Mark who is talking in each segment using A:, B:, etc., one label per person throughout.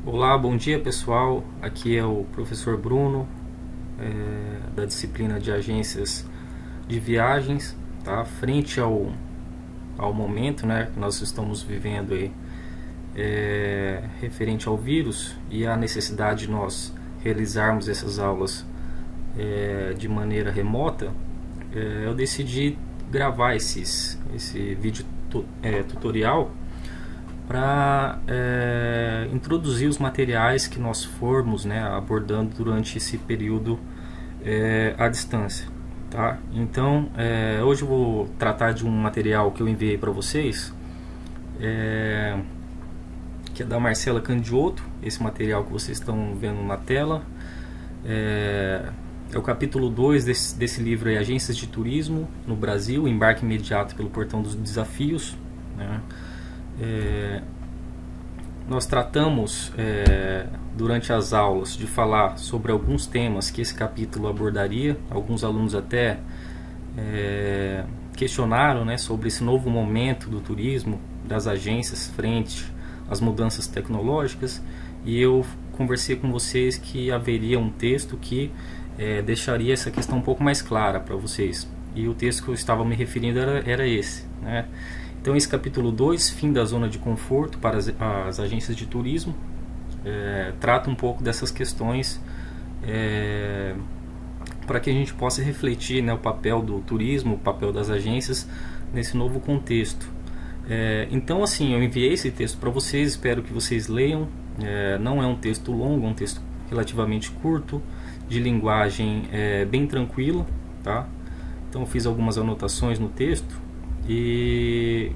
A: Olá, bom dia pessoal. Aqui é o professor Bruno, da disciplina de agências de viagens, tá? Frente ao momento, né, que nós estamos vivendo aí, referente ao vírus e a necessidade de nós realizarmos essas aulas de maneira remota, eu decidi gravar esse vídeo tutorial para introduzir os materiais que nós formos, né, abordando durante esse período à distância, tá? Então, hoje eu vou tratar de um material que eu enviei para vocês, que é da Marcela Candioto. Esse material que vocês estão vendo na tela é o capítulo 2 desse livro aí, Agências de Turismo no Brasil, Embarque Imediato pelo Portão dos Desafios, né? Nós tratamos durante as aulas de falar sobre alguns temas que esse capítulo abordaria. Alguns alunos até questionaram, né, sobre esse novo momento do turismo, das agências frente às mudanças tecnológicas, e eu conversei com vocês que haveria um texto que deixaria essa questão um pouco mais clara para vocês, e o texto que eu estava me referindo era esse, né? Então, esse capítulo 2, fim da zona de conforto para as agências de turismo, trata um pouco dessas questões para que a gente possa refletir, né, o papel do turismo, o papel das agências nesse novo contexto. Então, assim, eu enviei esse texto para vocês, espero que vocês leiam. Não é um texto longo, é um texto relativamente curto, de linguagem bem tranquila, tá? Então, eu fiz algumas anotações no texto e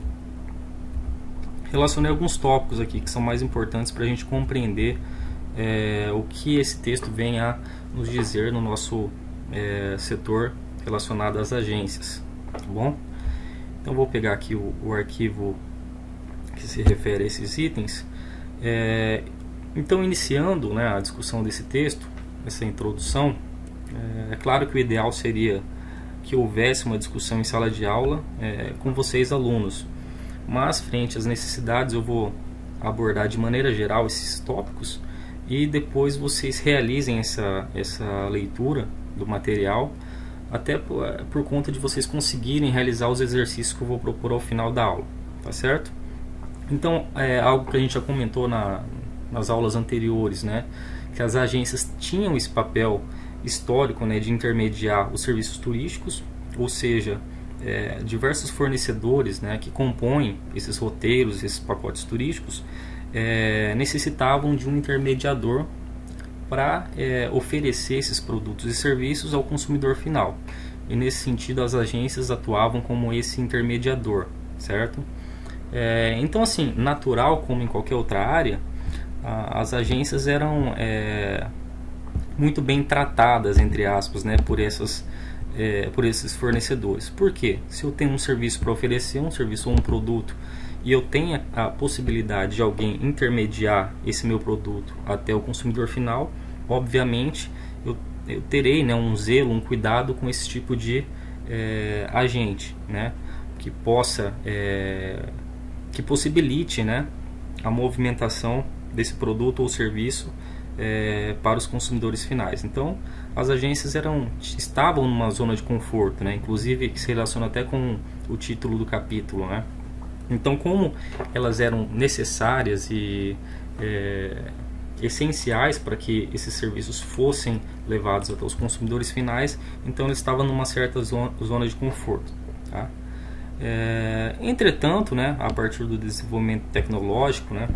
A: relacionei alguns tópicos aqui que são mais importantes para a gente compreender o que esse texto vem a nos dizer no nosso setor relacionado às agências, tá bom? Então vou pegar aqui o arquivo que se refere a esses itens. Então, iniciando, né, a discussão desse texto, essa introdução, é claro que o ideal seria que houvesse uma discussão em sala de aula com vocês, alunos, mas frente às necessidades eu vou abordar de maneira geral esses tópicos e depois vocês realizem essa leitura do material, até por conta de vocês conseguirem realizar os exercícios que eu vou propor ao final da aula, tá certo? Então, algo que a gente já comentou nas aulas anteriores, né, que as agências tinham esse papel histórico, né, de intermediar os serviços turísticos, ou seja, diversos fornecedores, né, que compõem esses roteiros, esses pacotes turísticos, necessitavam de um intermediador para oferecer esses produtos e serviços ao consumidor final. E nesse sentido as agências atuavam como esse intermediador, certo? Então, assim, natural como em qualquer outra área, as agências eram muito bem tratadas, entre aspas, né, por esses fornecedores. Por quê? Se eu tenho um serviço para oferecer, um serviço ou um produto, e eu tenho a possibilidade de alguém intermediar esse meu produto até o consumidor final, obviamente eu terei, né, um zelo, um cuidado com esse tipo de agente, né, que possibilite, né, a movimentação desse produto ou serviço para os consumidores finais. Então, as agências estavam numa zona de conforto, né? Inclusive que se relaciona até com o título do capítulo, né? Então, como elas eram necessárias e essenciais para que esses serviços fossem levados até os consumidores finais, então eles estavam numa certa zona de conforto, tá? Entretanto, né, a partir do desenvolvimento tecnológico, né,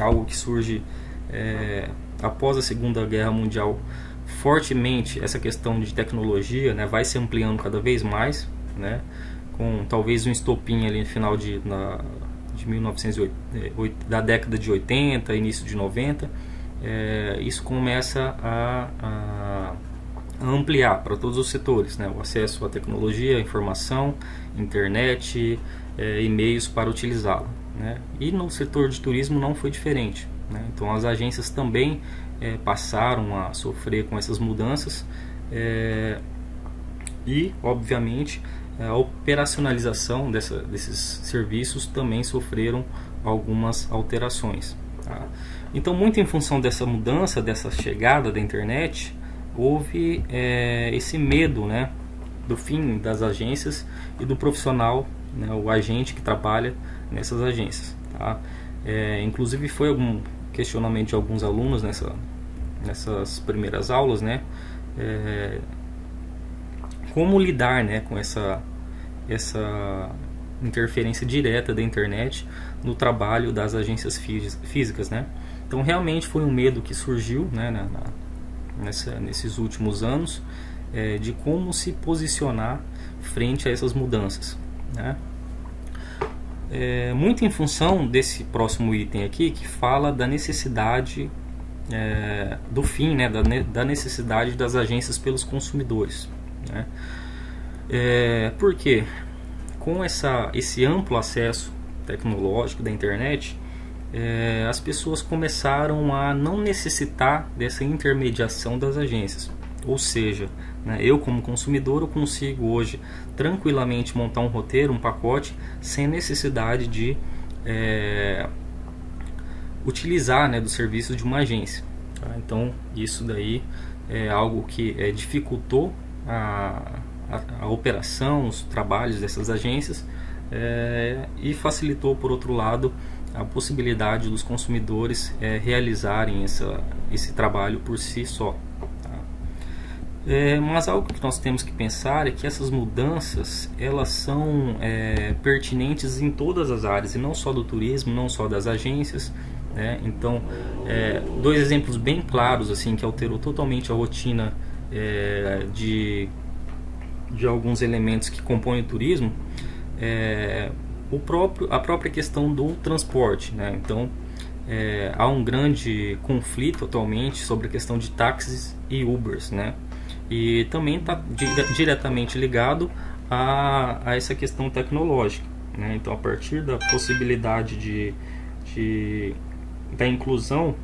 A: algo que surge após a Segunda Guerra Mundial, fortemente essa questão de tecnologia, né, vai se ampliando cada vez mais, né, com talvez um estopim ali no final de 1980, da década de 80, início de 90, isso começa a ampliar para todos os setores, né, o acesso à tecnologia, à informação, internet, e-mails para utilizá-la, né? E no setor de turismo não foi diferente, né? Então as agências também passaram a sofrer com essas mudanças e, obviamente, a operacionalização desses serviços também sofreram algumas alterações, tá? Então, muito em função dessa mudança, dessa chegada da internet, houve esse medo, né, do fim das agências e do profissional, né, o agente que trabalha nessas agências, tá? Inclusive foi algum questionamento de alguns alunos nessas primeiras aulas, né, como lidar, né, com essa interferência direta da internet no trabalho das agências físicas, né? Então realmente foi um medo que surgiu, né, nesses últimos anos, de como se posicionar frente a essas mudanças, né? Muito em função desse próximo item aqui, que fala da necessidade do fim, né, da necessidade das agências pelos consumidores, né? Por quê? Com esse amplo acesso tecnológico da internet, as pessoas começaram a não necessitar dessa intermediação das agências. Ou seja, né, eu como consumidor eu consigo hoje tranquilamente montar um roteiro, um pacote, sem necessidade de utilizar, né, do serviço de uma agência, tá? Então isso daí é algo que dificultou a operação, os trabalhos dessas agências, e facilitou, por outro lado, a possibilidade dos consumidores realizarem esse trabalho por si só, tá? Mas algo que nós temos que pensar é que essas mudanças elas são pertinentes em todas as áreas, e não só do turismo, não só das agências, né? Então, dois exemplos bem claros assim que alterou totalmente a rotina de alguns elementos que compõem o turismo, a própria questão do transporte, né? Então, há um grande conflito atualmente sobre a questão de táxis e Ubers, né? E também está diretamente ligado a essa questão tecnológica, né? Então, a partir da possibilidade da inclusão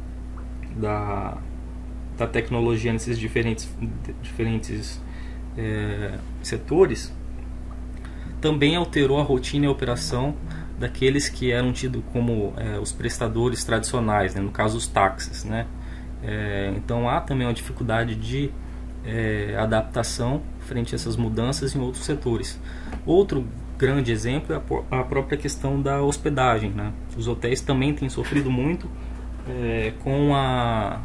A: da tecnologia nesses diferentes setores, também alterou a rotina e a operação daqueles que eram tidos como os prestadores tradicionais, né? No caso os táxis, né? Então há também uma dificuldade de adaptação frente a essas mudanças em outros setores. Outro grande exemplo é a própria questão da hospedagem, né? Os hotéis também têm sofrido muito com a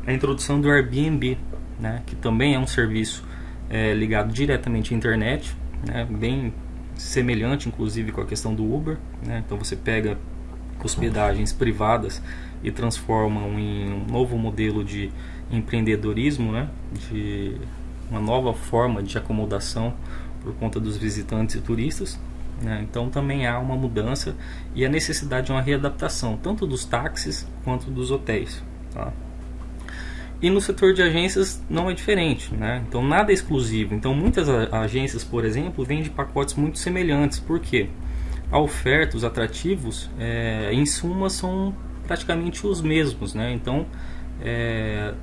A: introdução do Airbnb, né? Que também é um serviço ligado diretamente à internet, né? Bem semelhante inclusive com a questão do Uber, né? Então você pega hospedagens privadas e transformam em um novo modelo de empreendedorismo, né? De uma nova forma de acomodação por conta dos visitantes e turistas, né? Então também há uma mudança e a necessidade de uma readaptação tanto dos táxis quanto dos hotéis, tá? E no setor de agências não é diferente, né? Então nada é exclusivo. Então muitas agências, por exemplo, vendem pacotes muito semelhantes. Por quê? A oferta, os atrativos, em suma, são praticamente os mesmos, né? Então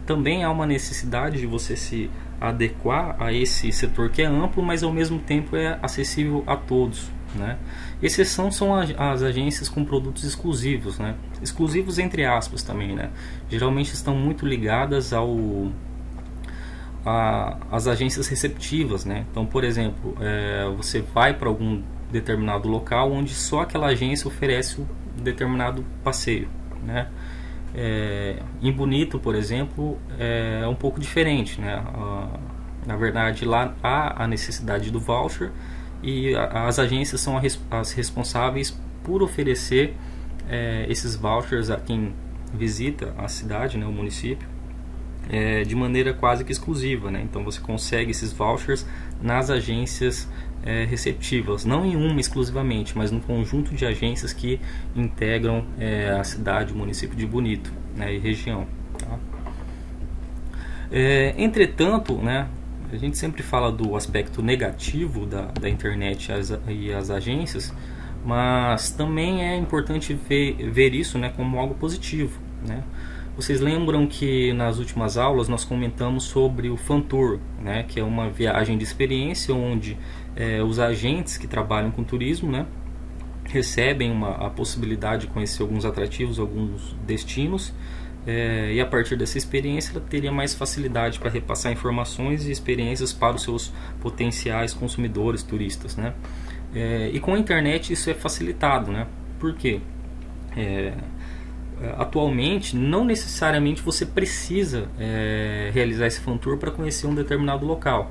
A: também há uma necessidade de você se adequar a esse setor que é amplo, mas ao mesmo tempo é acessível a todos, né? Exceção são as agências com produtos exclusivos, né? Exclusivos entre aspas também, né? Geralmente estão muito ligadas às agências receptivas, né? Então, por exemplo, você vai para algum determinado local onde só aquela agência oferece um determinado passeio, né? Em Bonito, por exemplo, é um pouco diferente, né? Na verdade, lá há a necessidade do voucher e as agências são as responsáveis por oferecer esses vouchers a quem visita a cidade, né, o município, de maneira quase que exclusiva, né? Então você consegue esses vouchers nas agências receptivas, não em uma exclusivamente, mas no conjunto de agências que integram a cidade, o município de Bonito, né, e região, tá? Entretanto, né, a gente sempre fala do aspecto negativo da internet e as agências, mas também é importante ver isso, né, como algo positivo, né? Vocês lembram que nas últimas aulas nós comentamos sobre o Fan Tour, né, que é uma viagem de experiência onde os agentes que trabalham com turismo, né, recebem a possibilidade de conhecer alguns atrativos, alguns destinos, e a partir dessa experiência ela teria mais facilidade para repassar informações e experiências para os seus potenciais consumidores, turistas, né? E com a internet isso é facilitado, né? Por quê? Atualmente não necessariamente você precisa realizar esse fan tour para conhecer um determinado local.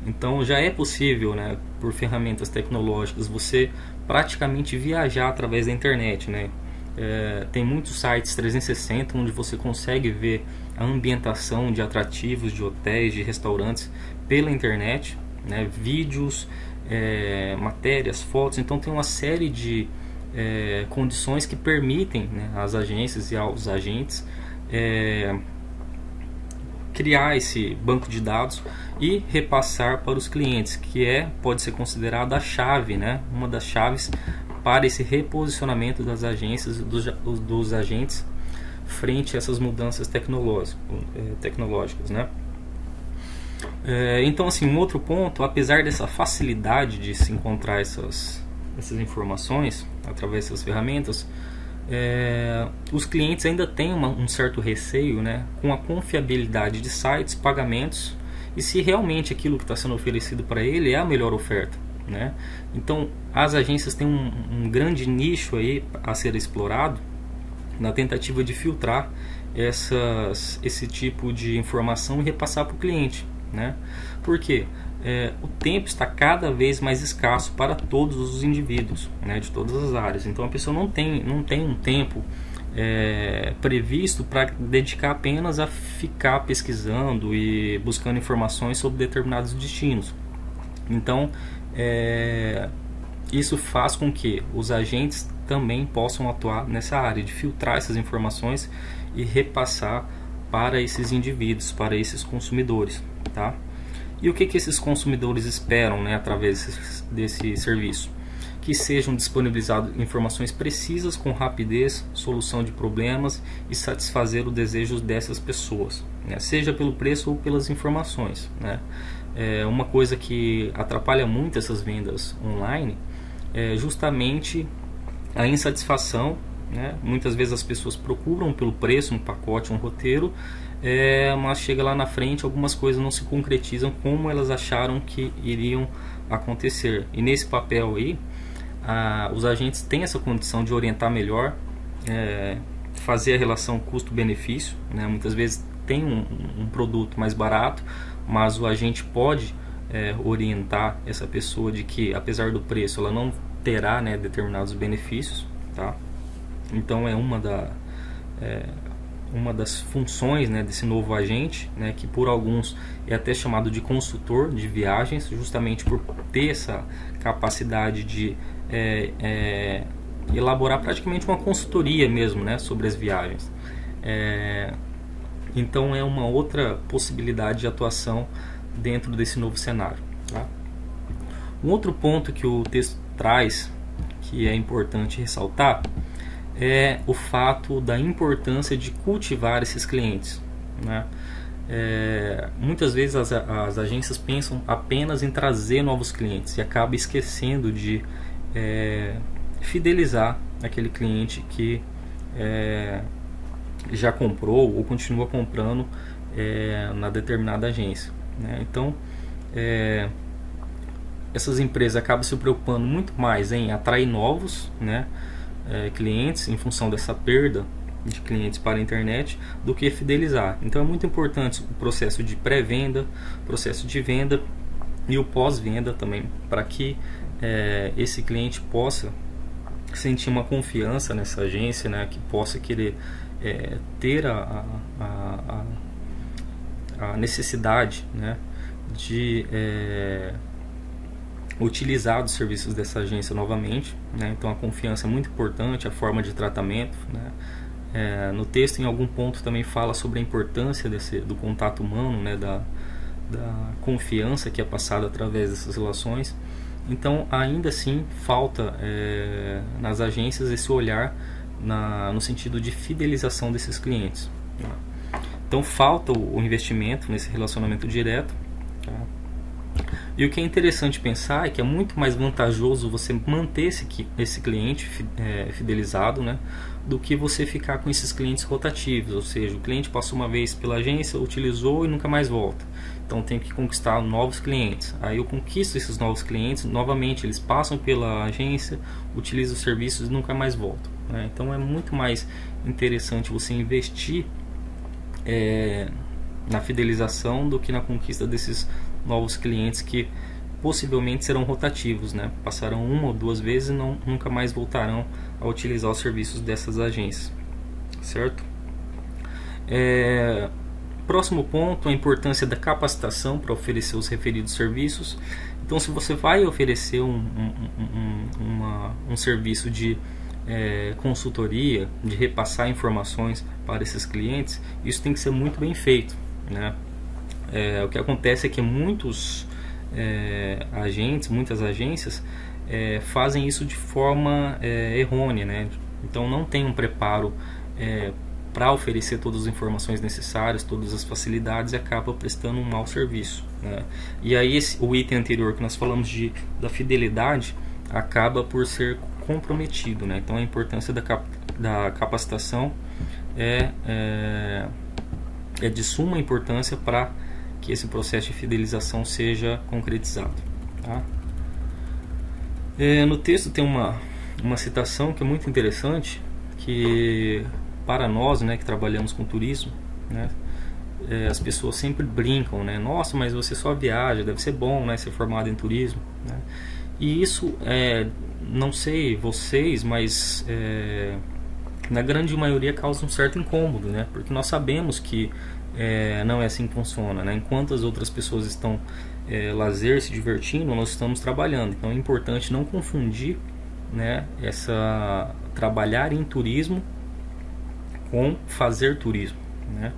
A: Então já é possível, né, por ferramentas tecnológicas, você praticamente viajar através da internet, né? Tem muitos sites 360 onde você consegue ver a ambientação de atrativos, de hotéis, de restaurantes pela internet, né? Vídeos, matérias, fotos. Então tem uma série de condições que permitem, né, às agências e aos agentes criar esse banco de dados e repassar para os clientes, que pode ser considerada a chave, né, uma das chaves para esse reposicionamento das agências e dos agentes frente a essas mudanças tecnológicas, né? Então, assim, um outro ponto, apesar dessa facilidade de se encontrar essas informações através dessas ferramentas, os clientes ainda têm um certo receio, né, com a confiabilidade de sites, pagamentos e se realmente aquilo que está sendo oferecido para ele é a melhor oferta, né? Então as agências têm um grande nicho aí a ser explorado na tentativa de filtrar esse tipo de informação e repassar para o cliente, né? Porque o tempo está cada vez mais escasso para todos os indivíduos, né, de todas as áreas. Então a pessoa não tem um tempo previsto para dedicar apenas a ficar pesquisando e buscando informações sobre determinados destinos. Então isso faz com que os agentes também possam atuar nessa área de filtrar essas informações e repassar para esses indivíduos, para esses consumidores, tá? E o que esses consumidores esperam, né, através desse serviço? Que sejam disponibilizadas informações precisas, com rapidez, solução de problemas e satisfazer o desejo dessas pessoas, né? Seja pelo preço ou pelas informações, né? Uma coisa que atrapalha muito essas vendas online é justamente a insatisfação, né? Muitas vezes as pessoas procuram pelo preço, um pacote, um roteiro, mas chega lá na frente, algumas coisas não se concretizam como elas acharam que iriam acontecer. E nesse papel aí, os agentes têm essa condição de orientar melhor, fazer a relação custo-benefício, né? Muitas vezes tem um produto mais barato, mas o agente pode orientar essa pessoa de que, apesar do preço, ela não terá, né, determinados benefícios, tá? Então é uma das funções, né, desse novo agente, né, que por alguns é até chamado de consultor de viagens, justamente por ter essa capacidade de elaborar praticamente uma consultoria mesmo, né, sobre as viagens. Então é uma outra possibilidade de atuação dentro desse novo cenário, tá? Um outro ponto que o texto traz, que é importante ressaltar, é o fato da importância de cultivar esses clientes, né? Muitas vezes as agências pensam apenas em trazer novos clientes e acabam esquecendo de fidelizar aquele cliente que já comprou ou continua comprando na determinada agência, né? Então essas empresas acabam se preocupando muito mais em atrair novos, né, clientes em função dessa perda de clientes para a internet do que fidelizar. Então é muito importante o processo de pré-venda, processo de venda e o pós-venda também, para que esse cliente possa sentir uma confiança nessa agência, né, que possa querer ter a necessidade, né, de utilizar os serviços dessa agência novamente, né? Então a confiança é muito importante, a forma de tratamento, né? No texto, em algum ponto, também fala sobre a importância do contato humano, né? da confiança que é passada através dessas relações. Então ainda assim falta nas agências esse olhar no sentido de fidelização desses clientes, tá? Então falta o investimento nesse relacionamento direto, tá? E o que é interessante pensar é que é muito mais vantajoso você manter esse cliente fidelizado, né, do que você ficar com esses clientes rotativos, ou seja, o cliente passou uma vez pela agência, utilizou e nunca mais volta. Então tem que conquistar novos clientes. Aí eu conquisto esses novos clientes, novamente eles passam pela agência, utilizam os serviços e nunca mais voltam, né? Então é muito mais interessante você investir na fidelização do que na conquista desses novos clientes que possivelmente serão rotativos, né? Passarão uma ou duas vezes e nunca mais voltarão a utilizar os serviços dessas agências, certo? Próximo ponto, a importância da capacitação para oferecer os referidos serviços. Então, se você vai oferecer um serviço de consultoria, de repassar informações para esses clientes, isso tem que ser muito bem feito, né? O que acontece é que muitas agências fazem isso de forma errônea, né? Então não tem um preparo para oferecer todas as informações necessárias, todas as facilidades, e acaba prestando um mau serviço, né? E aí o item anterior que nós falamos da fidelidade acaba por ser comprometido, né? Então a importância da capacitação é de suma importância para que esse processo de fidelização seja concretizado, tá? No texto tem uma citação que é muito interessante, que para nós, né, que trabalhamos com turismo, né, as pessoas sempre brincam, né? Nossa, mas você só viaja, deve ser bom, né, ser formado em turismo, né? E isso, não sei vocês, mas na grande maioria causa um certo incômodo, né? Porque nós sabemos que não é assim que funciona, né? Enquanto as outras pessoas estão lazer, se divertindo, nós estamos trabalhando. Então é importante não confundir, né, trabalhar em turismo com fazer turismo, né?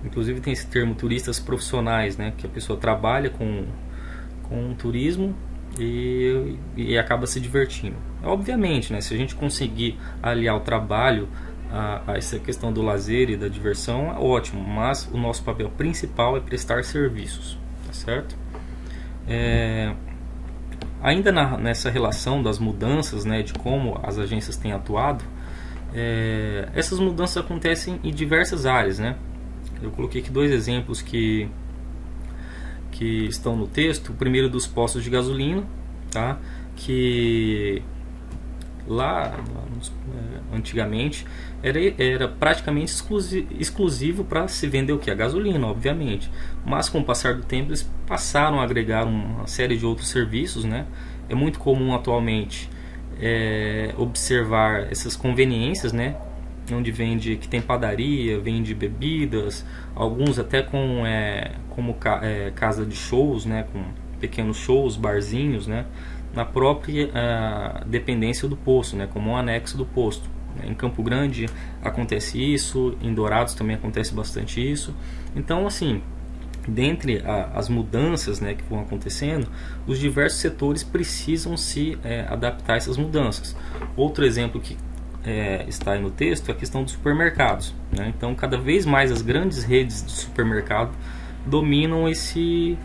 A: Inclusive tem esse termo turistas profissionais, né, que a pessoa trabalha com turismo e acaba se divertindo. Obviamente, né, se a gente conseguir aliar o trabalho a essa questão do lazer e da diversão, é ótimo, mas o nosso papel principal é prestar serviços, tá certo? Ainda nessa relação das mudanças, né, de como as agências têm atuado, essas mudanças acontecem em diversas áreas, né? Eu coloquei aqui dois exemplos que estão no texto. O primeiro dos postos de gasolina, tá? Que lá antigamente era praticamente exclusivo para se vender o que? A gasolina, obviamente. Mas com o passar do tempo eles passaram a agregar uma série de outros serviços, né? É muito comum atualmente observar essas conveniências, né? Onde que tem padaria, vende bebidas, alguns até como casa de shows, né? Com pequenos shows, barzinhos, né? Na própria dependência do posto, né? Como um anexo do posto. Em Campo Grande acontece isso, em Dourados também acontece bastante isso. Então, assim, dentre as mudanças, né, que vão acontecendo, os diversos setores precisam se adaptar a essas mudanças. Outro exemplo que está aí no texto é a questão dos supermercados, né? Então, cada vez mais as grandes redes de supermercado dominam esse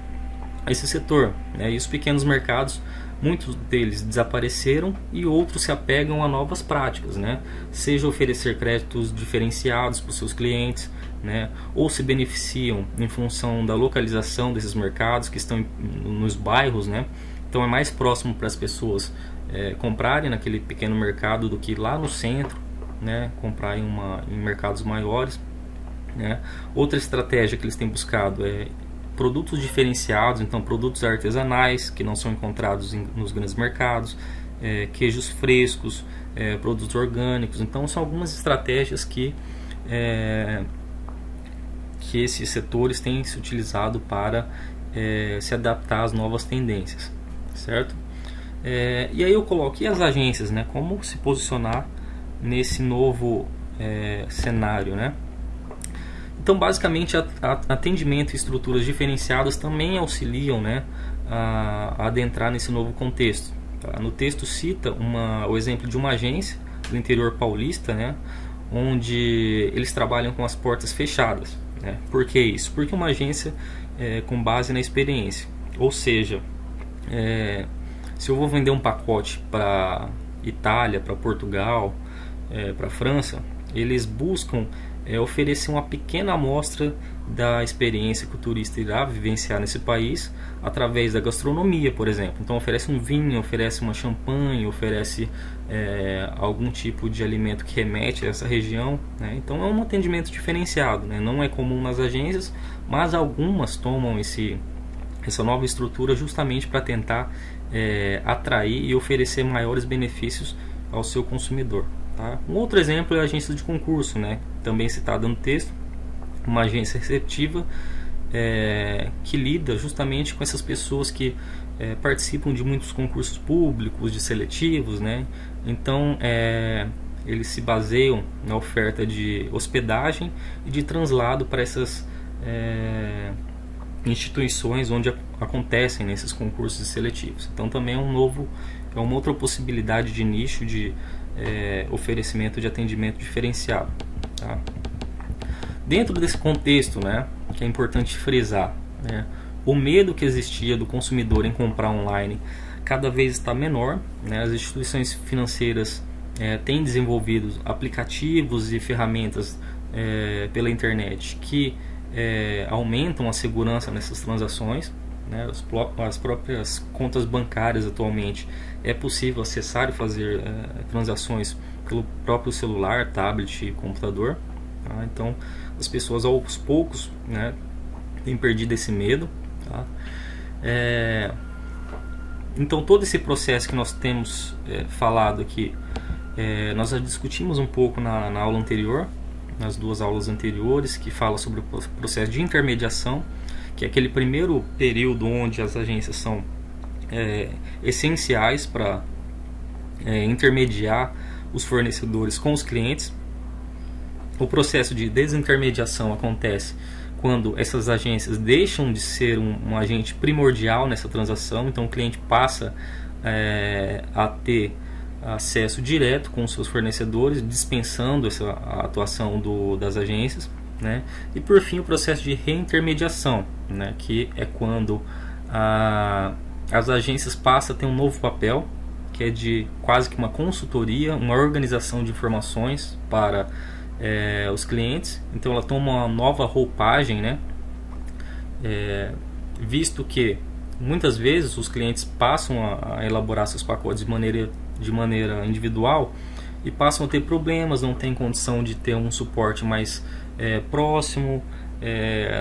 A: setor, né? E os pequenos mercados, muitos deles desapareceram e outros se apegam a novas práticas, né? Seja oferecer créditos diferenciados para os seus clientes, né? Ou se beneficiam em função da localização desses mercados que estão nos bairros, né? Então é mais próximo para as pessoas comprarem naquele pequeno mercado do que lá no centro, né? Comprarem em mercados maiores, né? Outra estratégia que eles têm buscado é produtos diferenciados, então produtos artesanais que não são encontrados nos grandes mercados, queijos frescos, produtos orgânicos. Então são algumas estratégias que esses setores têm se utilizado para se adaptar às novas tendências, certo? E aí eu coloquei as agências, né? Como se posicionar nesse novo cenário, né? Então, basicamente, atendimento e estruturas diferenciadas também auxiliam, né, a adentrar nesse novo contexto, tá? No texto cita o exemplo de uma agência do interior paulista, né, onde eles trabalham com as portas fechadas, né? Por que isso? Porque uma agência com base na experiência, ou seja, Se eu vou vender um pacote para Itália, para Portugal, para França, eles buscam oferecer uma pequena amostra da experiência que o turista irá vivenciar nesse país através da gastronomia, por exemplo. Então oferece um vinho, oferece uma champanhe, oferece algum tipo de alimento que remete a essa região, né? Então é um atendimento diferenciado, né? Não é comum nas agências, mas algumas tomam essa nova estrutura justamente para tentar atrair e oferecer maiores benefícios ao seu consumidor. Tá? Um outro exemplo é a agência de concurso, né? Também citada no texto, uma agência receptiva que lida justamente com essas pessoas que participam de muitos concursos públicos, de seletivos, né? Então eles se baseiam na oferta de hospedagem e de translado para essas instituições onde acontecem nesses concursos seletivos. Então também é uma outra possibilidade de nicho de oferecimento de atendimento diferenciado. Tá? Dentro desse contexto, né, que é importante frisar, né, o medo que existia do consumidor em comprar online cada vez está menor, né, as instituições financeiras têm desenvolvido aplicativos e ferramentas pela internet que aumentam a segurança nessas transações, né? As próprias contas bancárias atualmente é possível acessar e fazer transações pelo próprio celular, tablet e computador. Tá? Então as pessoas aos poucos, né, têm perdido esse medo. Tá? Então todo esse processo que nós temos falado aqui, nós já discutimos um pouco na aula anterior, nas duas aulas anteriores, que fala sobre o processo de intermediação, que é aquele primeiro período onde as agências são essenciais para intermediar os fornecedores com os clientes. O processo de desintermediação acontece quando essas agências deixam de ser um agente primordial nessa transação, então o cliente passa a ter acesso direto com os seus fornecedores, dispensando a atuação das agências, né? E por fim o processo de reintermediação, né? Que é quando as agências passam a ter um novo papel, que é de quase que uma consultoria, uma organização de informações para os clientes. Então ela toma uma nova roupagem, né? Visto que muitas vezes os clientes passam a elaborar seus pacotes de maneira individual e passam a ter problemas, não tem condição de ter um suporte mais próximo,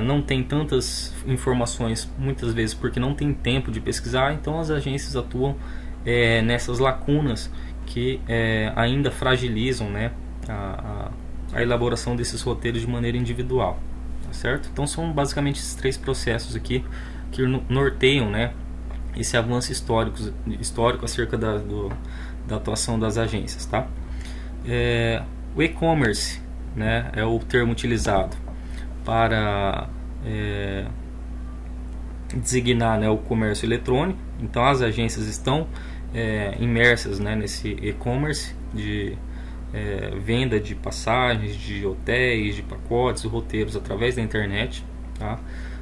A: não tem tantas informações muitas vezes porque não tem tempo de pesquisar. Então as agências atuam nessas lacunas que ainda fragilizam, né, a elaboração desses roteiros de maneira individual, tá certo? Então são basicamente esses três processos aqui que norteiam, né, esse avanço histórico acerca da atuação das agências, tá? O e-commerce, né, é o termo utilizado para designar, né, o comércio eletrônico. Então as agências estão imersas, né, nesse e-commerce de venda de passagens, de hotéis, de pacotes, roteiros através da internet. Tá?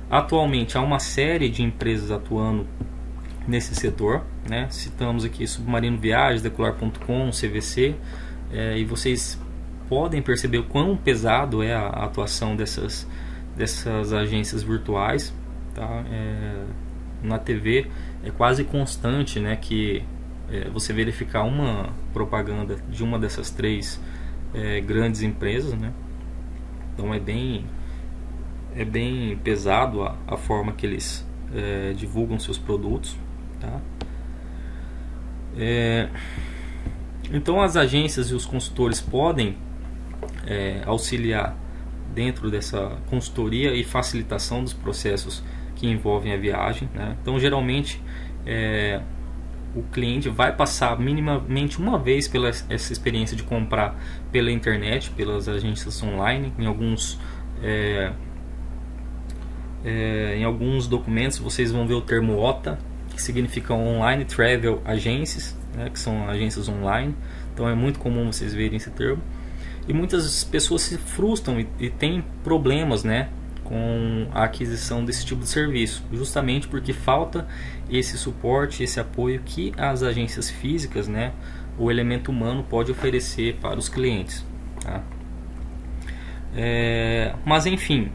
A: Atualmente há uma série de empresas atuando nesse setor, né? Citamos aqui Submarino Viagens, Decolar.com, CVC, e vocês podem perceber o quão pesado é a atuação dessas agências virtuais. Tá? Na TV é quase constante, né, que você verificar uma propaganda de uma dessas três grandes empresas, né? Então é bem pesado a forma que eles divulgam seus produtos, tá? Então as agências e os consultores podem auxiliar dentro dessa consultoria e facilitação dos processos que envolvem a viagem, né? Então geralmente o cliente vai passar minimamente uma vez pela essa experiência de comprar pela internet, pelas agências online. Em alguns documentos vocês vão ver o termo OTA, que significa Online Travel Agencies, né, que são agências online. Então é muito comum vocês verem esse termo. E muitas pessoas se frustram e têm problemas, né, com a aquisição desse tipo de serviço, justamente porque falta esse suporte, esse apoio que as agências físicas, né, o elemento humano pode oferecer para os clientes, tá? Mas enfim,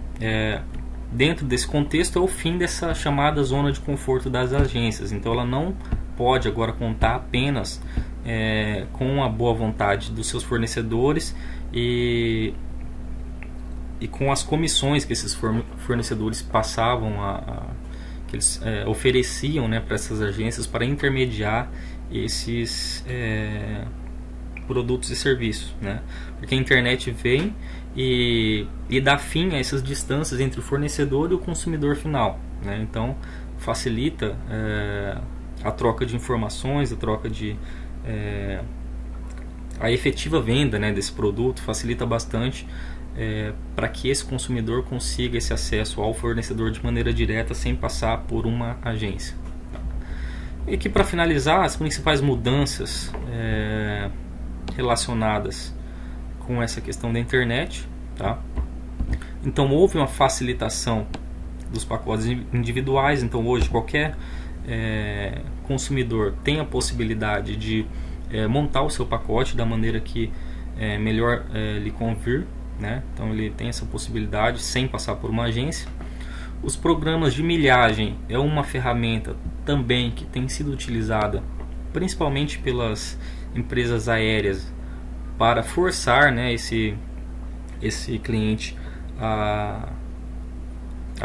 A: dentro desse contexto é o fim dessa chamada zona de conforto das agências. Então ela não pode agora contar apenas com a boa vontade dos seus fornecedores e com as comissões que esses fornecedores passavam que eles ofereciam, né, para essas agências para intermediar esses produtos e serviços, né? Porque a internet vem e dá fim a essas distâncias entre o fornecedor e o consumidor final, né? Então facilita a troca de informações, a troca de a efetiva venda, né, desse produto, facilita bastante para que esse consumidor consiga esse acesso ao fornecedor de maneira direta sem passar por uma agência. E aqui, para finalizar, as principais mudanças relacionadas com essa questão da internet, tá? Então houve uma facilitação dos pacotes individuais. Então hoje qualquer consumidor tem a possibilidade de montar o seu pacote da maneira que melhor lhe convir, né? Então ele tem essa possibilidade sem passar por uma agência. Os programas de milhagem é uma ferramenta também que tem sido utilizada principalmente pelas empresas aéreas para forçar, né, esse cliente a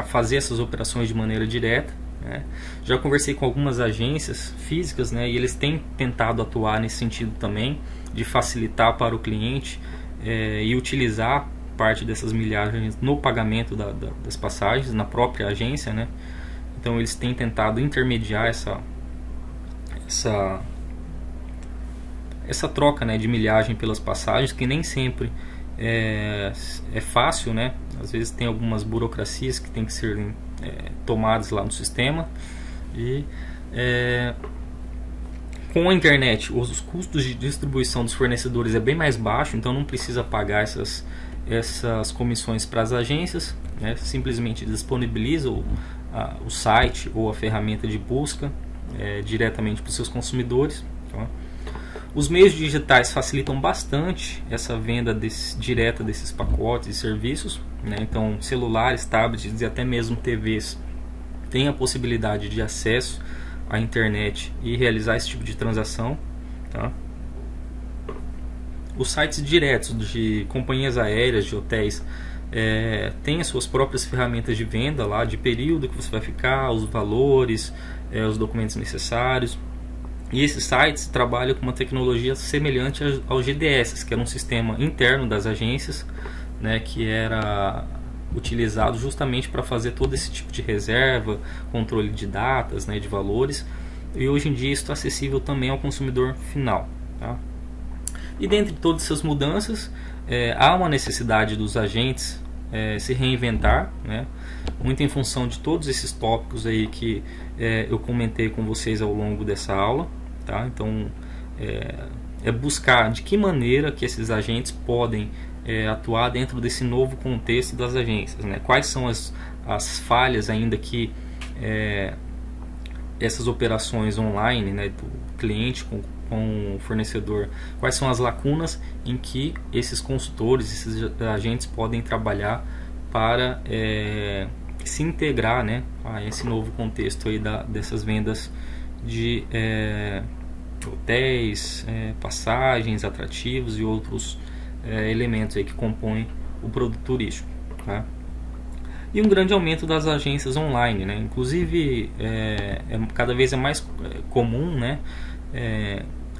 A: fazer essas operações de maneira direta, né? Já conversei com algumas agências físicas, né, e eles têm tentado atuar nesse sentido também, de facilitar para o cliente e utilizar parte dessas milhagens no pagamento das passagens na própria agência, né? Então eles têm tentado intermediar essa troca, né, de milhagem pelas passagens, que nem sempre é fácil, né? Às vezes tem algumas burocracias que tem que ser tomadas lá no sistema. E com a internet os custos de distribuição dos fornecedores é bem mais baixo, então não precisa pagar essas comissões para as agências, né? Simplesmente disponibiliza o site ou a ferramenta de busca diretamente para os seus consumidores, tá? Os meios digitais facilitam bastante essa venda direta desses pacotes e serviços, né? Então celulares, tablets e até mesmo TVs têm a possibilidade de acesso à internet e realizar esse tipo de transação, tá? Os sites diretos de companhias aéreas, de hotéis, têm as suas próprias ferramentas de venda lá, de período que você vai ficar, os valores, os documentos necessários. E esses sites trabalham com uma tecnologia semelhante ao GDS, que era um sistema interno das agências, né, que era utilizado justamente para fazer todo esse tipo de reserva, controle de datas, né, de valores. E hoje em dia isso está acessível também ao consumidor final, tá? E dentre todas essas mudanças, há uma necessidade dos agentes se reinventar, né? Muito em função de todos esses tópicos aí que eu comentei com vocês ao longo dessa aula, tá? Então buscar de que maneira que esses agentes podem atuar dentro desse novo contexto das agências, né? Quais são as falhas ainda que essas operações online, né, do cliente com o fornecedor, quais são as lacunas em que esses consultores, esses agentes podem trabalhar para se integrar, né, a esse novo contexto aí dessas vendas de hotéis, passagens, atrativos e outros elementos aí que compõem o produto turístico, tá? E um grande aumento das agências online, né? Inclusive cada vez é mais comum, né,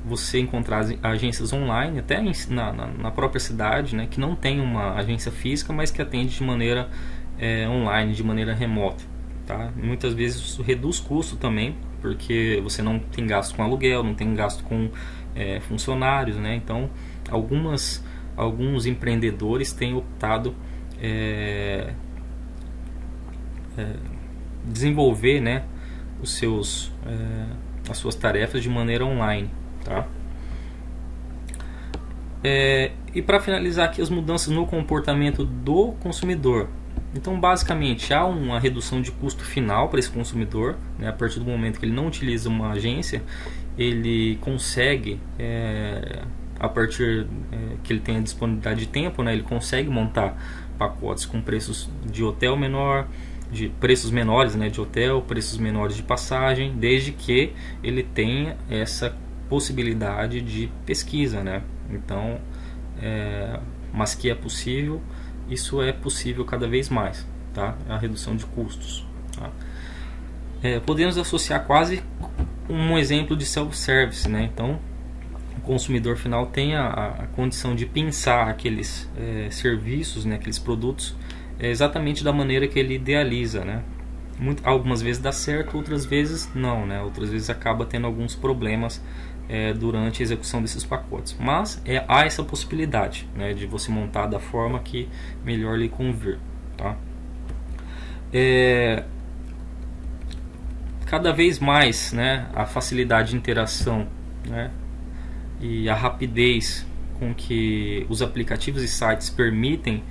A: você encontrar agências online até na própria cidade, né, que não tem uma agência física, mas que atende de maneira online, de maneira remota, tá? Muitas vezes isso reduz custo também, porque você não tem gasto com aluguel, não tem gasto com funcionários, né? Então alguns empreendedores têm optado desenvolver, né, as suas tarefas de maneira online, tá? E para finalizar aqui, as mudanças no comportamento do consumidor, Então, basicamente, há uma redução de custo final para esse consumidor, né? A partir do momento que ele não utiliza uma agência, ele consegue, a partir que ele tem a disponibilidade de tempo, né? Ele consegue montar pacotes com preços de hotel menor, de preços menores, né, de hotel, preços menores de passagem, desde que ele tenha essa possibilidade de pesquisa, né? Então, mas que é possível, isso é possível cada vez mais, tá? A redução de custos, tá? Podemos associar quase um exemplo de self-service, né? Então, o consumidor final tem a condição de pensar aqueles serviços, né, aqueles produtos, exatamente da maneira que ele idealiza, né? Algumas vezes dá certo, outras vezes não, né? Outras vezes acaba tendo alguns problemas durante a execução desses pacotes. Mas há essa possibilidade, né, de você montar da forma que melhor lhe convir, tá? Cada vez mais, né, a facilidade de interação, né, e a rapidez com que os aplicativos e sites permitem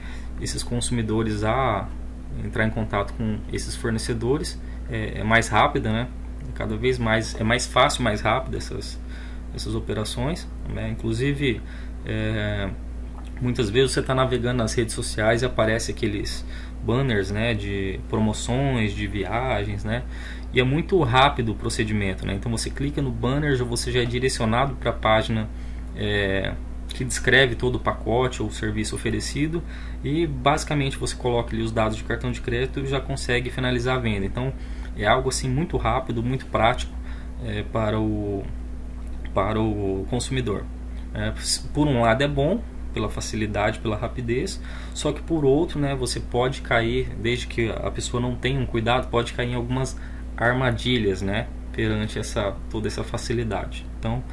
A: esses consumidores a entrar em contato com esses fornecedores é mais rápida, né? Cada vez mais é mais fácil, mais rápido essas operações, né? Inclusive, muitas vezes você está navegando nas redes sociais e aparece aqueles banners, né, de promoções, de viagens, né? E é muito rápido o procedimento, né? Então você clica no banner, você já é direcionado para a página que descreve todo o pacote ou o serviço oferecido, e basicamente você coloca ali os dados de cartão de crédito e já consegue finalizar a venda. Então é algo assim muito rápido, muito prático para o consumidor. Por um lado é bom, pela facilidade, pela rapidez, só que por outro, né, você pode cair, desde que a pessoa não tenha um cuidado, pode cair em algumas armadilhas, né, perante toda essa facilidade. Então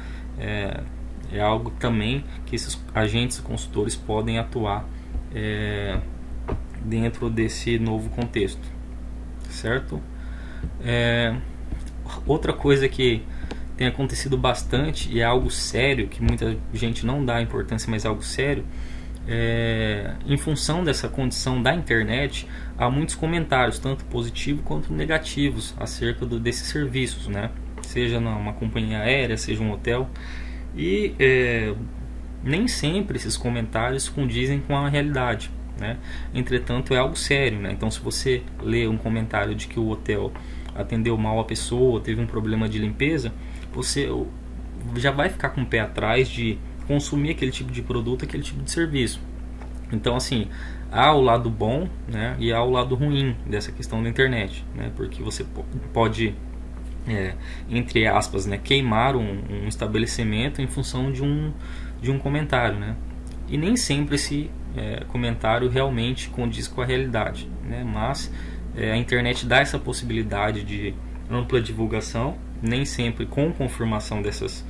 A: é algo também que esses agentes e consultores podem atuar dentro desse novo contexto, certo? Outra coisa que tem acontecido bastante e é algo sério, que muita gente não dá importância, mas é algo sério, em função dessa condição da internet, há muitos comentários, tanto positivos quanto negativos, acerca desses serviços, né? Seja numa companhia aérea, seja um hotel, e nem sempre esses comentários condizem com a realidade, né? Entretanto, é algo sério, né? Então, se você lê um comentário de que o hotel atendeu mal a pessoa, teve um problema de limpeza, você já vai ficar com o pé atrás de consumir aquele tipo de produto, aquele tipo de serviço. Então, assim, há o lado bom, né, e há o lado ruim dessa questão da internet, né? Porque você pode, entre aspas, né, queimar um estabelecimento em função de um comentário, né? E nem sempre esse comentário realmente condiz com a realidade, né? Mas a internet dá essa possibilidade de ampla divulgação, nem sempre com confirmação dessas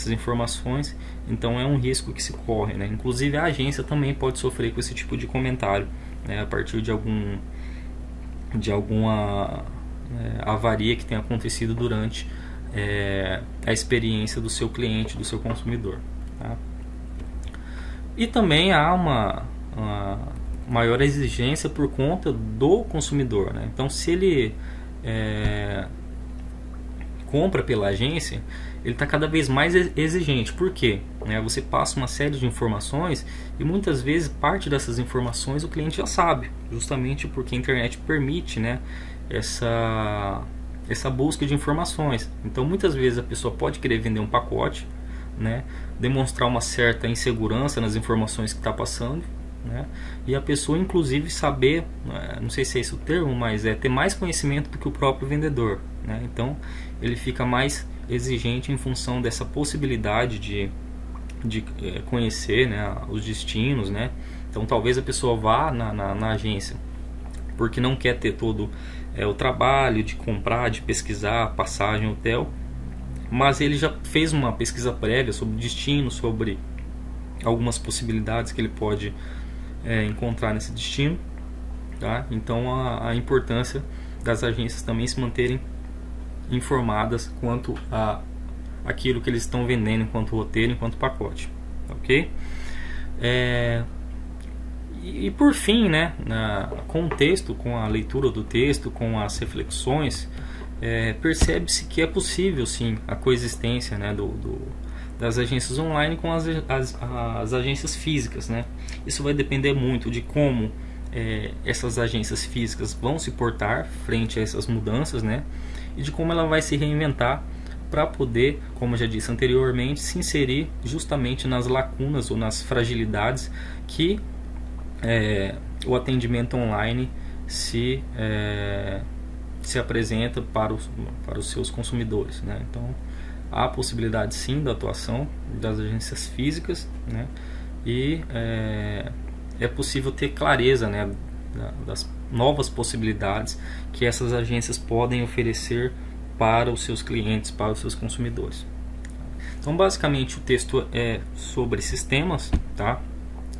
A: informações. Então é um risco que se corre, né? Inclusive a agência também pode sofrer com esse tipo de comentário, né, a partir de alguma avaria que tenha acontecido durante a experiência do seu cliente, do seu consumidor, tá? E também há uma maior exigência por conta do consumidor, né? Então, se ele compra pela agência, ele está cada vez mais exigente. Por quê? Você passa uma série de informações e muitas vezes parte dessas informações o cliente já sabe, justamente porque a internet permite, né, essa busca de informações. Então, muitas vezes a pessoa pode querer vender um pacote, né, demonstrar uma certa insegurança nas informações que está passando, né, e a pessoa inclusive saber, não sei se é esse o termo, mas ter mais conhecimento do que o próprio vendedor, né? Então ele fica mais exigente em função dessa possibilidade de conhecer, né, os destinos, né? Então talvez a pessoa vá na agência porque não quer ter todo o trabalho de comprar, de pesquisar passagem, hotel, mas ele já fez uma pesquisa prévia sobre o destino, sobre algumas possibilidades que ele pode encontrar nesse destino, tá? Então a importância das agências também se manterem informadas quanto a aquilo que eles estão vendendo enquanto roteiro, enquanto pacote, ok? E por fim, né, com o texto, com a leitura do texto, com as reflexões, percebe-se que é possível sim a coexistência, né, das agências online com as agências físicas, né? Isso vai depender muito de como essas agências físicas vão se portar frente a essas mudanças, né? E de como ela vai se reinventar para poder, como eu já disse anteriormente, se inserir justamente nas lacunas ou nas fragilidades que o atendimento online se apresenta para os seus consumidores, né? Então, há possibilidade sim da atuação das agências físicas, né? E é possível ter clareza, né, das novas possibilidades que essas agências podem oferecer para os seus clientes, para os seus consumidores. Então, basicamente, o texto é sobre esses temas, tá?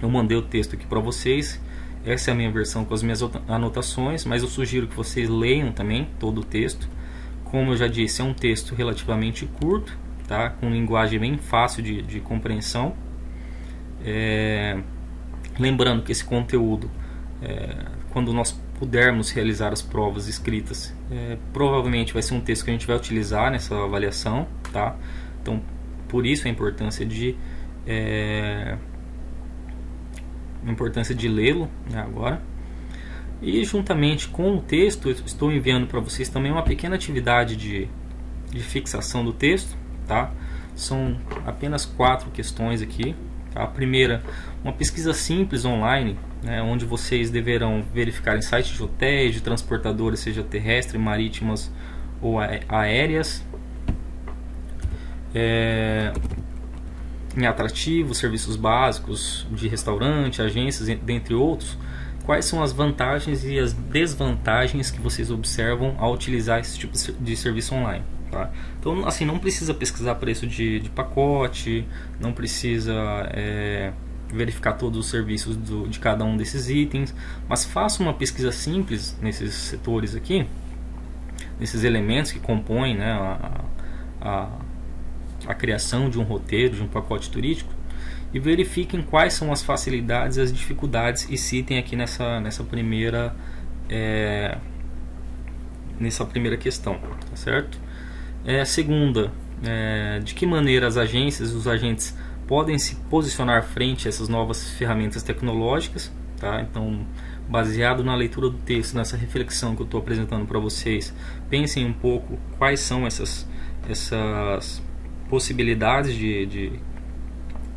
A: Eu mandei o texto aqui para vocês. Essa é a minha versão com as minhas anotações, mas eu sugiro que vocês leiam também todo o texto. Como eu já disse, é um texto relativamente curto, tá? Com linguagem bem fácil de compreensão. Lembrando que esse conteúdo, quando nós pudermos realizar as provas escritas, provavelmente vai ser um texto que a gente vai utilizar nessa avaliação, tá? Então, por isso a importância de lê-lo, né, agora. E juntamente com o texto, eu estou enviando para vocês também uma pequena atividade de fixação do texto, tá? São apenas 4 questões aqui. Tá? A primeira, uma pesquisa simples online, né, onde vocês deverão verificar em sites de hotéis, de transportadoras, seja terrestres, marítimas ou aéreas, em atrativos, serviços básicos de restaurante, agências, dentre outros. Quais são as vantagens e as desvantagens que vocês observam ao utilizar esse tipo de serviço online, tá? Então, assim, não precisa pesquisar preço de pacote, não precisa verificar todos os serviços de cada um desses itens, mas faça uma pesquisa simples nesses setores aqui, nesses elementos que compõem, né, a criação de um roteiro, de um pacote turístico, e verifiquem quais são as facilidades e as dificuldades e citem aqui nessa primeira questão, tá certo? Segunda, de que maneira as agências e os agentes podem se posicionar frente a essas novas ferramentas tecnológicas, tá? Então, baseado na leitura do texto, nessa reflexão que eu estou apresentando para vocês, pensem um pouco quais são essas possibilidades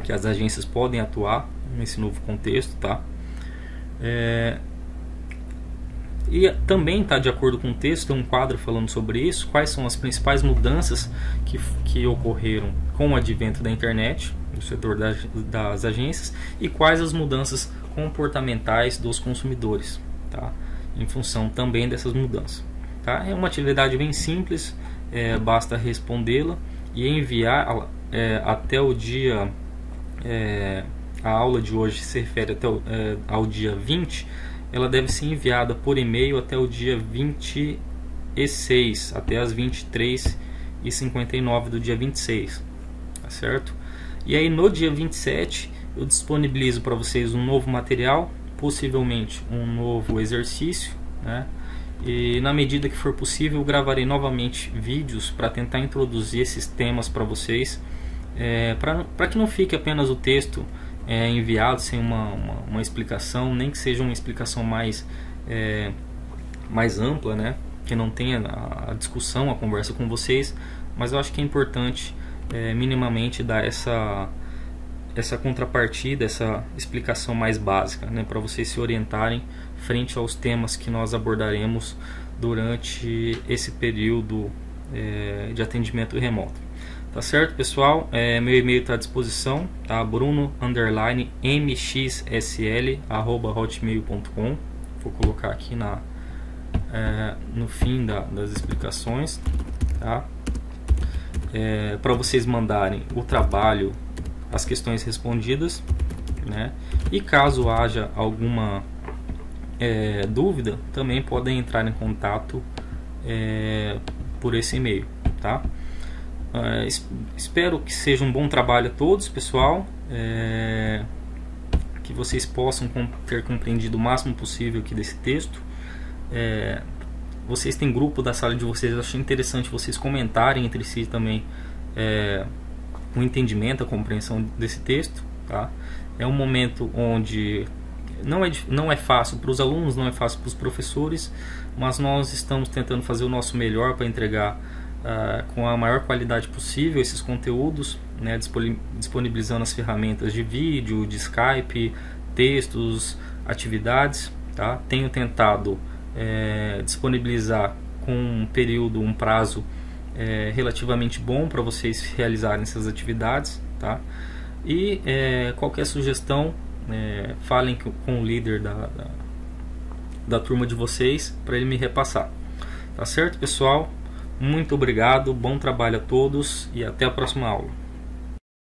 A: que as agências podem atuar nesse novo contexto, tá? E também está de acordo com o texto, tem um quadro falando sobre isso, quais são as principais mudanças que ocorreram com o advento da internet no setor das agências e quais as mudanças comportamentais dos consumidores, tá? Em função também dessas mudanças, tá? É uma atividade bem simples, basta respondê-la e enviar até o dia. A aula de hoje se refere até ao dia 20, ela deve ser enviada por e-mail até o dia 26, até as 23h59 do dia 26, tá certo? E aí no dia 27 eu disponibilizo para vocês um novo material, possivelmente um novo exercício, né? E na medida que for possível eu gravarei novamente vídeos para tentar introduzir esses temas para vocês, para que não fique apenas o texto enviado sem uma explicação, nem que seja uma explicação mais ampla, né? Que não tenha a discussão, a conversa com vocês, mas eu acho que é importante minimamente dar essa contrapartida, essa explicação mais básica, né? Para vocês se orientarem frente aos temas que nós abordaremos durante esse período de atendimento remoto. Tá certo, pessoal? Meu e-mail está à disposição, tá? bruno_mxsl@hotmail.com. Vou colocar aqui no fim das explicações, tá? Para vocês mandarem o trabalho, as questões respondidas, né? E caso haja alguma dúvida, também podem entrar em contato por esse e-mail, tá? Espero que seja um bom trabalho a todos, pessoal. que vocês possam ter compreendido o máximo possível aqui desse texto. Vocês têm grupo da sala de vocês, eu achei interessante vocês comentarem entre si também o entendimento, a compreensão desse texto, tá? É um momento onde não é fácil para os alunos, não é fácil para os professores, mas nós estamos tentando fazer o nosso melhor para entregar com a maior qualidade possível esses conteúdos, né, disponibilizando as ferramentas de vídeo, de Skype, textos, atividades, tá? Tenho tentado disponibilizar com um prazo relativamente bom para vocês realizarem essas atividades, tá? E qualquer sugestão, falem com o líder da turma de vocês para ele me repassar. Tá certo, pessoal? Muito obrigado, bom trabalho a todos e até a próxima aula.